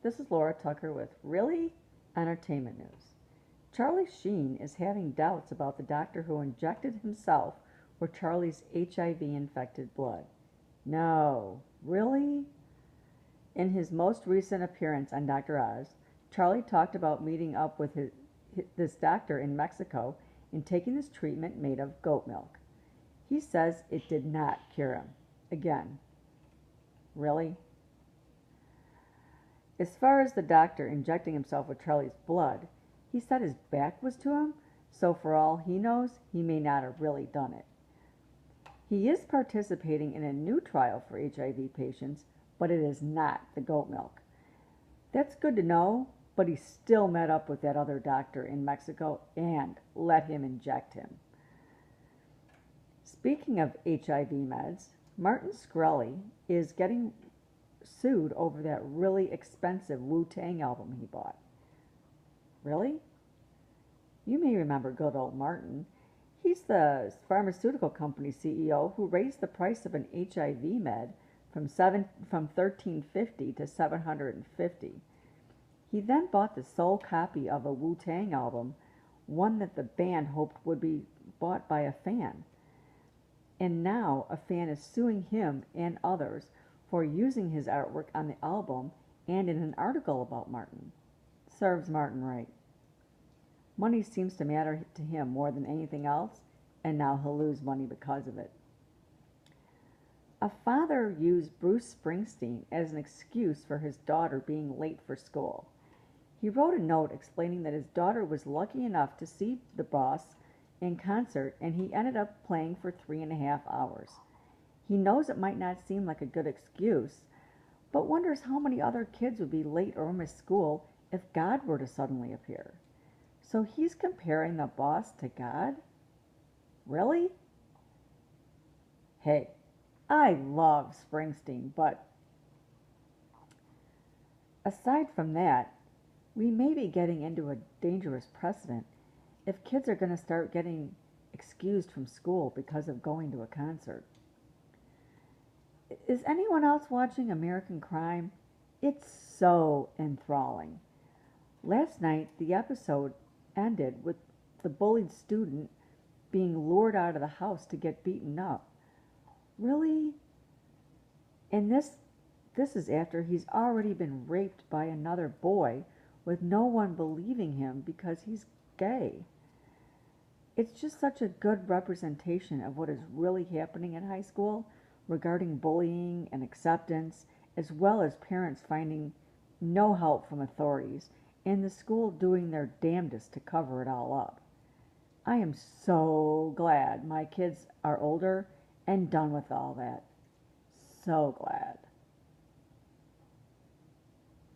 This is Laura Tucker with Really Entertainment News. Charlie Sheen is having doubts about the doctor who injected himself with Charlie's HIV-infected blood. No, really? In his most recent appearance on Dr. Oz, Charlie talked about meeting up with this doctor in Mexico and taking this treatment made of goat milk. He says it did not cure him. Again, really? As far as the doctor injecting himself with Charlie's blood, he said his back was to him, so for all he knows, he may not have really done it. He is participating in a new trial for HIV patients, but it is not the goat milk. That's good to know, but he still met up with that other doctor in Mexico and let him inject him. Speaking of HIV meds, Martin Shkreli is getting sued over that really expensive Wu-Tang album he bought. Really? You may remember good old Martin. He's the pharmaceutical company CEO who raised the price of an HIV med from $13.50 to $750. He then bought the sole copy of a Wu-Tang album, one that the band hoped would be bought by a fan. And now a fan is suing him and others for using his artwork on the album and in an article about Martin. Serves Martin right. Money seems to matter to him more than anything else, and now he'll lose money because of it. A father used Bruce Springsteen as an excuse for his daughter being late for school. He wrote a note explaining that his daughter was lucky enough to see the boss in concert, and he ended up playing for 3.5 hours. He knows it might not seem like a good excuse, but wonders how many other kids would be late or miss school if God were to suddenly appear. So he's comparing the boss to God? Really? Hey, I love Springsteen, but aside from that, we may be getting into a dangerous precedent if kids are going to start getting excused from school because of going to a concert. Is anyone else watching American Crime? It's so enthralling. Last night, the episode ended with the bullied student being lured out of the house to get beaten up. Really? And this is after he's already been raped by another boy with no one believing him because he's gay. It's just such a good representation of what is really happening in high school regarding bullying and acceptance, as well as parents finding no help from authorities and the school doing their damnedest to cover it all up. I am so glad my kids are older and done with all that. So glad.